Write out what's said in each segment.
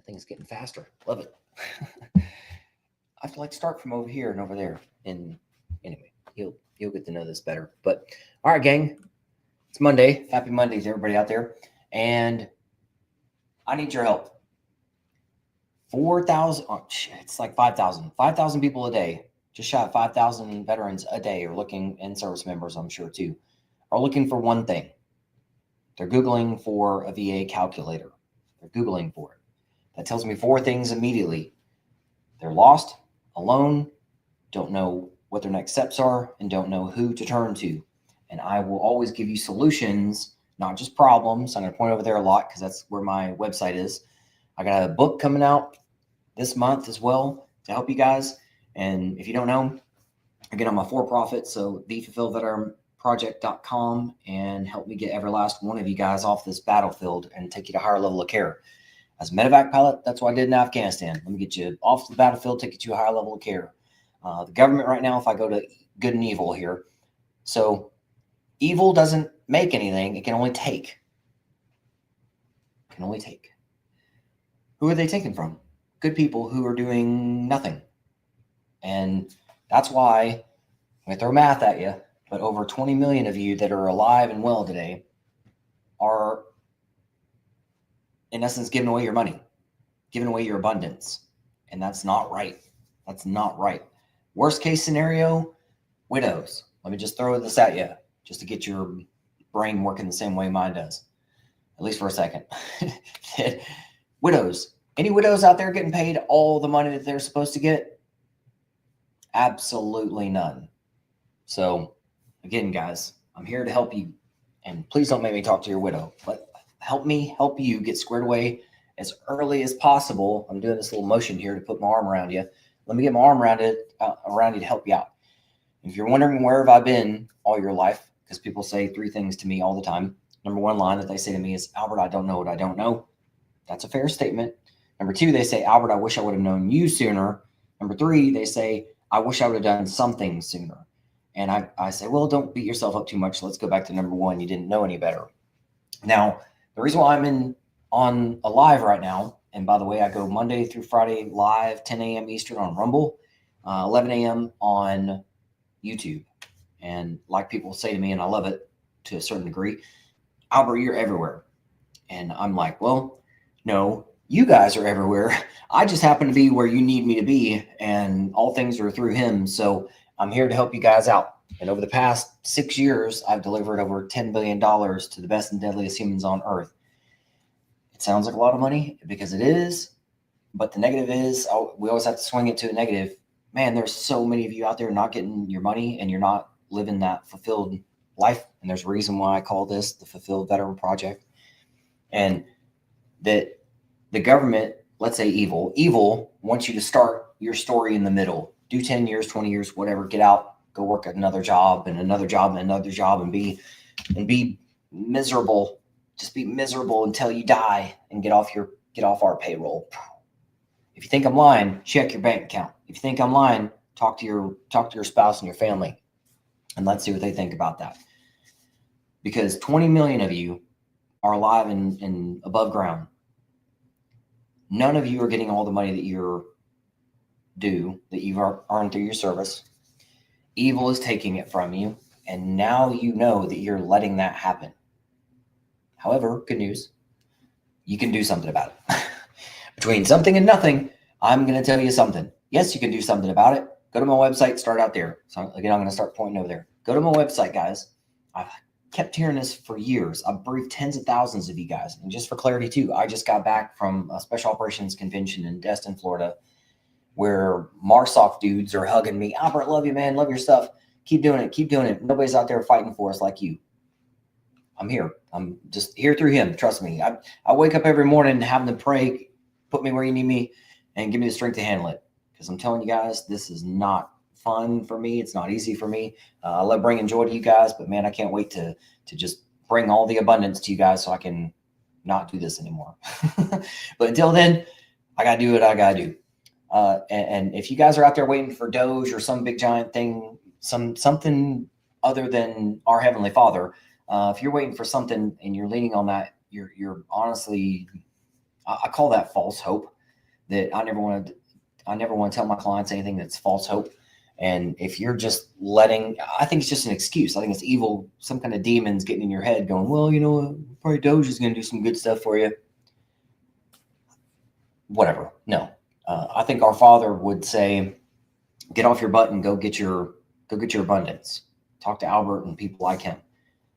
Thing's getting faster. Love it. I have to start from over here and over there. And anyway, you'll get to know this better. But all right, gang, it's Monday. Happy Monday to everybody out there. And I need your help. 4,000. Oh, shit, it's like 5,000. 5,000 people a day. Just shy of 5,000 veterans a day are looking, and service members, I'm sure too, are looking for one thing. They're Googling for a VA calculator. They're Googling for it. That tells me four things immediately. They're lost, alone, don't know what their next steps are, and don't know who to turn to. And I will always give you solutions, not just problems. I'm going to point over there a lot because that's where my website is. I got a book coming out this month as well to help you guys. And if you don't know, again, I'm a for-profit, so thefulfilledveteranproject.com, and help me get every last one of you guys off this battlefield and take you to a higher level of care. As a medevac pilot, that's what I did in Afghanistan. Let me get you off the battlefield, take you to a higher level of care. The government right now, if I go to good and evil here, so evil doesn't make anything. It can only take. It can only take. Who are they taking from? Good people who are doing nothing. And that's why I'm going to throw math at you, but over 20 million of you that are alive and well today are, in essence, giving away your money, giving away your abundance. And that's not right. That's not right. Worst case scenario, widows. Let me just throw this at you just to get your brain working the same way mine does, at least for a second. Widows. Any widows out there getting paid all the money that they're supposed to get? Absolutely none. So again, guys, I'm here to help you, and please don't make me talk to your widow, but help me help you get squared away as early as possible. I'm doing this little motion here to put my arm around you. Let me get my arm around you to help you out. If you're wondering where have I been all your life, because people say three things to me all the time. Number one line that they say to me is, Albert, I don't know what I don't know. That's a fair statement. Number two, they say, Albert, I wish I would have known you sooner. Number three, they say, I wish I would have done something sooner. And I say, well, don't beat yourself up too much. Let's go back to number one. You didn't know any better. Now, the reason why I'm on a live right now, and by the way, I go Monday through Friday live, 10 a.m. Eastern on Rumble, 11 a.m. on YouTube. And like people say to me, and I love it to a certain degree, Albert, you're everywhere. And I'm like, well, no, you guys are everywhere. I just happen to be where you need me to be, and all things are through him. So I'm here to help you guys out. And over the past 6 years, I've delivered over $10 billion to the best and deadliest humans on earth. It sounds like a lot of money because it is, but the negative is we always have to swing it to a negative. Man, there's so many of you out there not getting your money, and you're not living that fulfilled life. And there's a reason why I call this the Fulfilled Veteran Project. And that the government, let's say evil wants you to start your story in the middle. Do 10 years, 20 years, whatever, get out, go work at another job and another job and another job and be miserable. Just be miserable until you die and get off our payroll. If you think I'm lying, check your bank account. If you think I'm lying, talk to your spouse and your family, and let's see what they think about that. Because 20 million of you are alive and above ground. None of you are getting all the money that you're due, that you've earned through your service. Evil is taking it from you, and now you know that you're letting that happen. However, good news, you can do something about it. Between something and nothing, I'm going to tell you something. Yes, you can do something about it. Go to my website, start out there. So again, I'm going to start pointing over there. Go to my website, guys. I've kept hearing this for years. I've briefed tens of thousands of you guys. And just for clarity too, I just got back from a special operations convention in Destin, Florida, where MARSOC dudes are hugging me. Albert, love you, man. Love your stuff. Keep doing it. Keep doing it. Nobody's out there fighting for us like you. I'm here. I'm just here through him. Trust me. I wake up every morning having to pray, put me where you need me, and give me the strength to handle it. Because I'm telling you guys, this is not fun for me. It's not easy for me. I love bringing joy to you guys, but man, I can't wait to just bring all the abundance to you guys so I can not do this anymore. But until then, I got to do what I got to do. And if you guys are out there waiting for DOGE or some big giant thing, something other than our Heavenly Father, if you're waiting for something and you're leaning on that, you're honestly, I call that false hope. that I never want to tell my clients anything that's false hope. And if you're just I think it's just an excuse. I think it's evil, some kind of demons getting in your head going, well, probably DOGE is going to do some good stuff for you. Whatever. No, I think our Father would say, get off your butt and go get your abundance. Talk to Albert and people like him.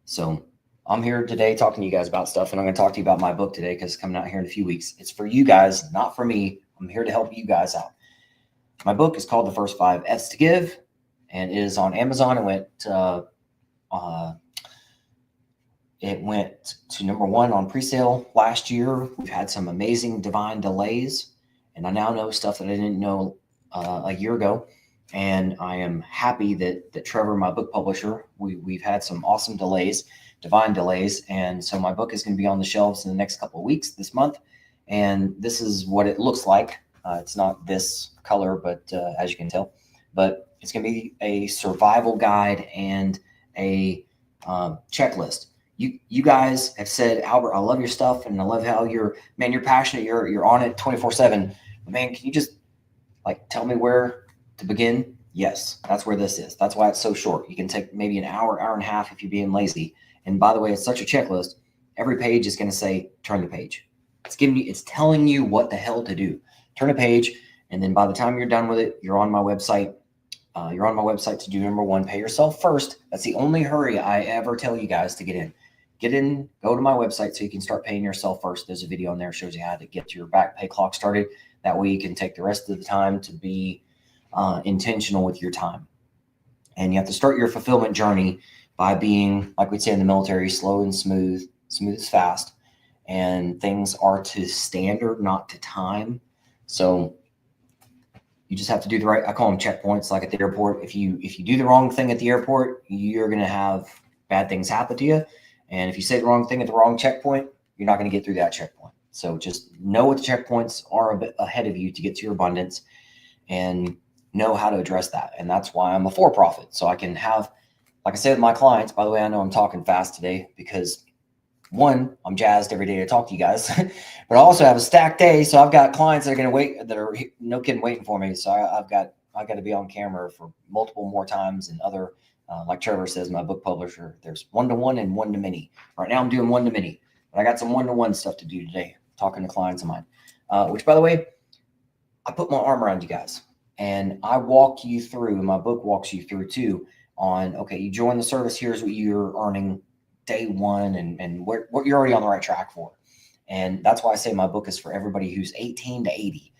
So I'm here today talking to you guys about stuff, and I'm going to talk to you about my book today because it's coming out here in a few weeks. It's for you guys, not for me. I'm here to help you guys out. My book is called The First 5 F's to Give, and it is on Amazon. It went to number 1 on pre-sale last year. We've had some amazing divine delays, and I now know stuff that I didn't know a year ago. And I am happy that Trevor, my book publisher, we've had some awesome delays, divine delays. And so my book is going to be on the shelves in the next couple of weeks this month. And this is what it looks like. It's not this color, but as you can tell, but it's going to be a survival guide and a checklist. You guys have said, Albert, I love your stuff, and I love how you're passionate. You're on it 24/7. But man, can you just tell me where to begin? Yes, that's where this is. That's why it's so short. You can take maybe an hour, hour and a half if you're being lazy. And by the way, it's such a checklist. Every page is going to say, turn the page. It's telling you what the hell to do. Turn a page, and then by the time you're done with it, you're on my website. You're on my website to do number 1, pay yourself first. That's the only hurry I ever tell you guys to get in. Get in, go to my website so you can start paying yourself first. There's a video on there that shows you how to get your back pay clock started. That way you can take the rest of the time to be intentional with your time. And you have to start your fulfillment journey by being, like we'd say in the military, slow and smooth is fast. And things are to standard, not to time. So you just have to do the right, I call them checkpoints, like at the airport. If you do the wrong thing at the airport, you're going to have bad things happen to you. And if you say the wrong thing at the wrong checkpoint, you're not going to get through that checkpoint. So just know what the checkpoints are a bit ahead of you to get to your abundance, and know how to address that. And that's why I'm a for-profit. So I can have, like I said, with my clients, by the way, I know I'm talking fast today because 1, I'm jazzed every day to talk to you guys, but I also have a stacked day. So I've got clients that are going to wait, that are no kidding waiting for me. So I got to be on camera for multiple more times, and other, like Trevor says, my book publisher, there's 1-to-1 and 1-to-many. Right now I'm doing 1-to-many, but I got some 1-to-1 stuff to do today, talking to clients of mine, which, by the way, I put my arm around you guys, and I walk you through, and my book walks you through too, on, okay, you join the service, here's what you're earning day 1, and what you're already on the right track for. And that's why I say my book is for everybody who's 18 to 80,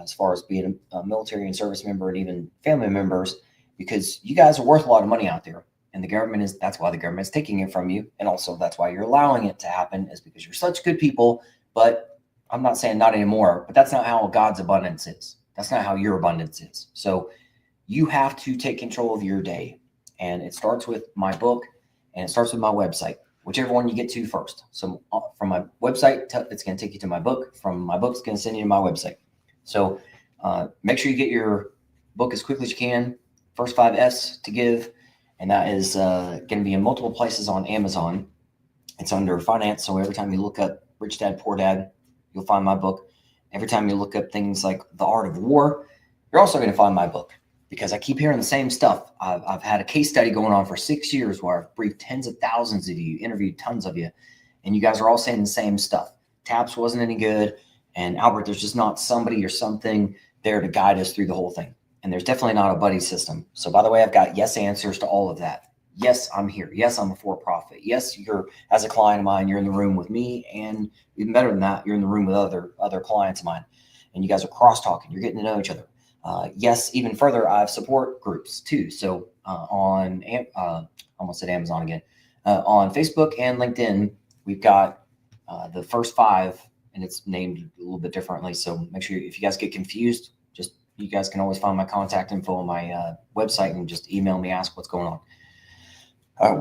as far as being a military and service member, and even family members, because you guys are worth a lot of money out there. And that's why the government is taking it from you. And also that's why you're allowing it to happen, is because you're such good people. But I'm not saying not anymore, but that's not how God's abundance is. That's not how your abundance is. So you have to take control of your day. And it starts with my book, and it starts with my website, whichever one you get to first. So from my website, it's going to take you to my book. From my book, it's going to send you to my website. So make sure you get your book as quickly as you can. First 5 F's to Give. And that is going to be in multiple places on Amazon. It's under finance. So every time you look up Rich Dad, Poor Dad, you'll find my book. Every time you look up things like The Art of War, you're also going to find my book, because I keep hearing the same stuff. I've had a case study going on for 6 years where I've briefed tens of thousands of you, interviewed tons of you, and you guys are all saying the same stuff. TAPS wasn't any good. And Albert, there's just not somebody or something there to guide us through the whole thing. And there's definitely not a buddy system. So by the way, I've got yes answers to all of that. Yes, I'm here. Yes, I'm a for-profit. Yes, you're, as a client of mine, you're in the room with me, and even better than that, you're in the room with other clients of mine, and you guys are cross-talking. You're getting to know each other. Yes, even further, I have support groups too. So on, almost said Amazon again, on Facebook and LinkedIn, we've got the First 5, and it's named a little bit differently. So make sure if you guys get confused, you guys can always find my contact info on my website and just email me, ask what's going on,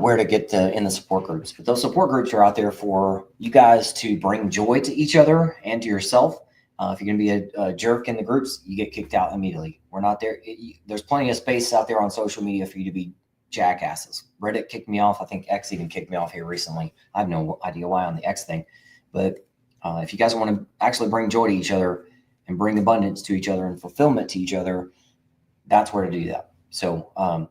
where to get in the support groups. But those support groups are out there for you guys to bring joy to each other and to yourself. If you're going to be a jerk in the groups, you get kicked out immediately. We're not there. There's plenty of space out there on social media for you to be jackasses. Reddit kicked me off. I think X even kicked me off here recently. I have no idea why on the X thing. But if you guys want to actually bring joy to each other and bring abundance to each other and fulfillment to each other, that's where to do that. So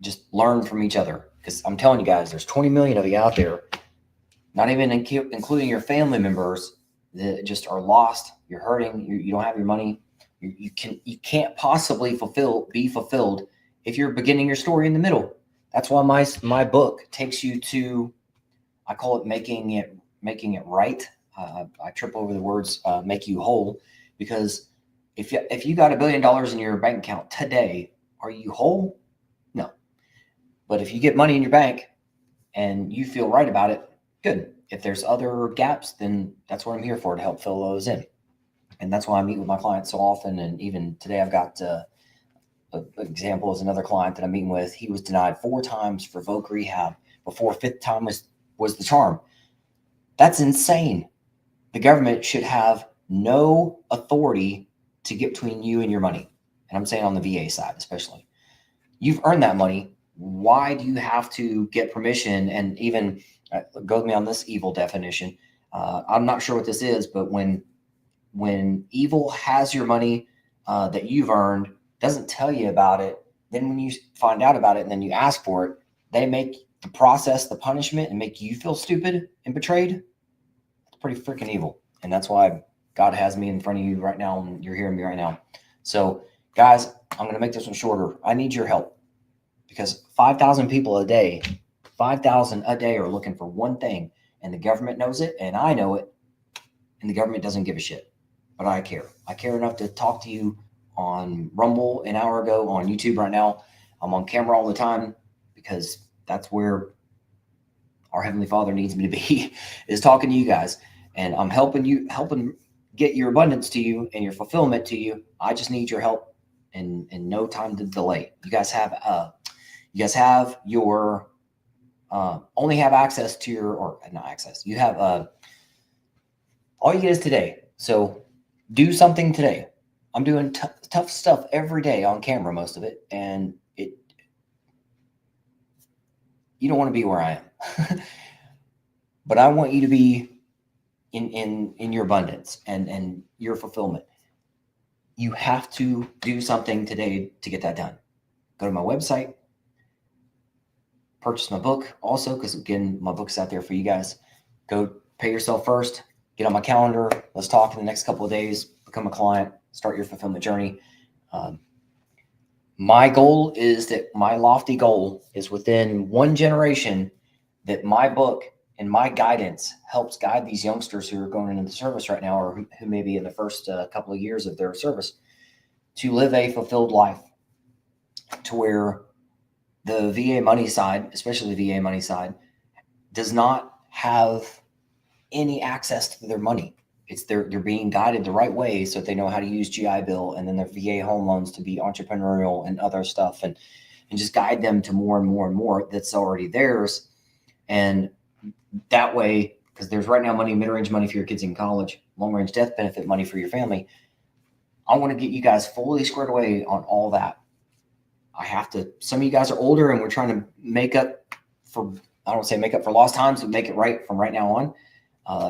just learn from each other, because I'm telling you guys, there's 20 million of you out there, not even including your family members, that just are lost. You're hurting. You don't have your money. You can't possibly be fulfilled if you're beginning your story in the middle. That's why my book takes you to, I call it making it right. I trip over the words make you whole, because if you got $1 billion in your bank account today, are you whole? No. But if you get money in your bank and you feel right about it, good. If there's other gaps, then that's what I'm here for, to help fill those in. And that's why I meet with my clients so often. And even today, I've got an example is another client that I'm meeting with. He was denied 4 times for voc rehab before 5th time was the charm. That's insane. The government should have no authority to get between you and your money. And I'm saying on the VA side, especially. You've earned that money. Why do you have to get permission? And even go with me on this evil definition. I'm not sure what this is, but when evil has your money that you've earned, doesn't tell you about it, then when you find out about it and then you ask for it, they make the process, the punishment, and make you feel stupid and betrayed. It's pretty freaking evil. And that's why God has me in front of you right now, and you're hearing me right now. So guys, I'm going to make this one shorter. I need your help, because 5,000 people a day, 5,000 a day are looking for one thing, and the government knows it, and I know it, and the government doesn't give a shit. But I care. I care enough to talk to you on Rumble an hour ago, on YouTube right now. I'm on camera all the time, because that's where our Heavenly Father needs me to be, is talking to you guys. And I'm helping get your abundance to you and your fulfillment to you. I just need your help, and no time to delay. You guys have your only have access to your, or not access. You have all you get is today. So do something today. I'm doing tough stuff every day on camera, most of it, and you don't want to be where I am. But I want you to be in your abundance and your fulfillment. You have to do something today to get that done. Go to my website, purchase my book also, because again, my book's out there for you guys. Go pay yourself first, get on my calendar. Let's talk in the next couple of days, become a client, start your fulfillment journey. My goal is that my lofty goal is within one generation that my book and my guidance helps guide these youngsters who are going into the service right now, or who may be in the first couple of years of their service, to live a fulfilled life, to where the VA money side, especially the VA money side, does not have any access to their money. It's they're being guided the right way, so that they know how to use GI Bill and then their VA home loans to be entrepreneurial and other stuff, and just guide them to more and more and more that's already theirs. And that way, because there's right now money, mid-range money for your kids in college, long-range death benefit money for your family. I want to get you guys fully squared away on all that. I have to, some of you guys are older and we're trying to make up for, I don't say make up for lost times, but make it right from right now on.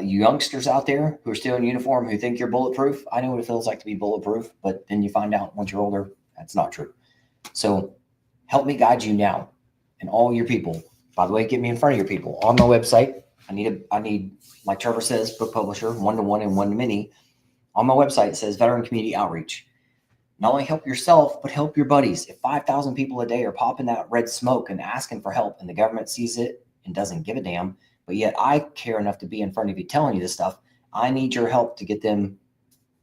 You youngsters out there who are still in uniform, who think you're bulletproof, I know what it feels like to be bulletproof, but then you find out once you're older, that's not true. So help me guide you now, and all your people. By the way, get me in front of your people on my website. I need, like Trevor says, book publisher, 1-to-1 and 1-to-many. On my website, it says veteran community outreach. Not only help yourself, but help your buddies. If 5,000 people a day are popping that red smoke and asking for help, and the government sees it and doesn't give a damn, but yet I care enough to be in front of you telling you this stuff, I need your help to get them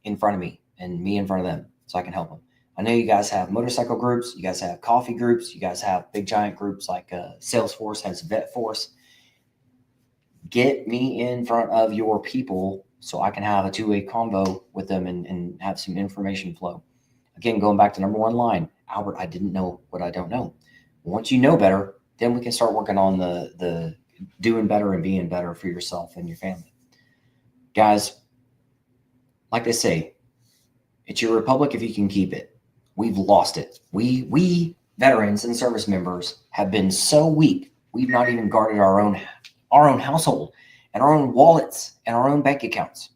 in front of me and me in front of them, so I can help them. I know you guys have motorcycle groups, you guys have coffee groups, you guys have big giant groups like Salesforce has Vet Force. Get me in front of your people so I can have a two-way convo with them and have some information flow. Again, going back to number one line, Albert, I didn't know what I don't know. Once you know better, then we can start working on the doing better and being better for yourself and your family. Guys, like they say, it's your republic if you can keep it. We've lost it. We veterans and service members have been so weak, we've not even guarded our own household and our own wallets and our own bank accounts.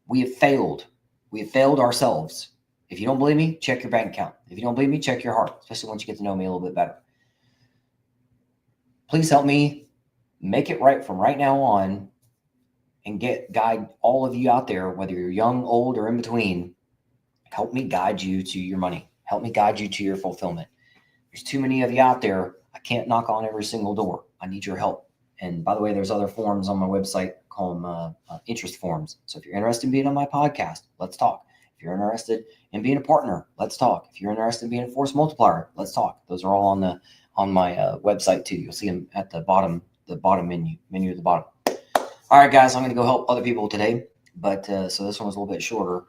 We have failed. We have failed ourselves. If you don't believe me, check your bank account. If you don't believe me, check your heart, especially once you get to know me a little bit better. Please help me make it right from right now on and guide all of you out there, whether you're young, old, or in between. Help me guide you to your money. Help me guide you to your fulfillment. There's too many of you out there. I can't knock on every single door. I need your help. And by the way, there's other forms on my website, call them interest forms. So if you're interested in being on my podcast, let's talk. If you're interested in being a partner, let's talk. If you're interested in being a force multiplier, let's talk. Those are all on my website too. You'll see them at the bottom menu at the bottom. All right, guys, I'm going to go help other people today. But so this one was a little bit shorter,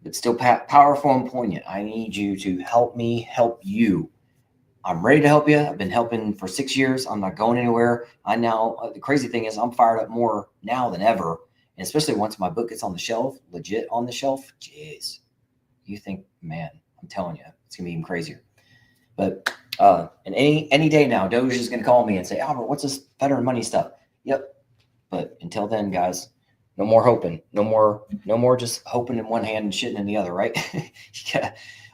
but still powerful and poignant. I need you to help me help you. I'm ready to help you. I've been helping for 6 years. I'm not going anywhere. The crazy thing is I'm fired up more now than ever. And especially once my book gets on the shelf, legit on the shelf, jeez, you think, man, I'm telling you, it's going to be even crazier. But and any day now, DOGE is going to call me and say, Albert, what's this veteran money stuff? Yep. But until then, guys, no more hoping. No more just hoping in one hand and shitting in the other, right?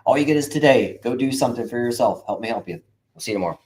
All you get is today. Go do something for yourself. Help me help you. We'll see you tomorrow.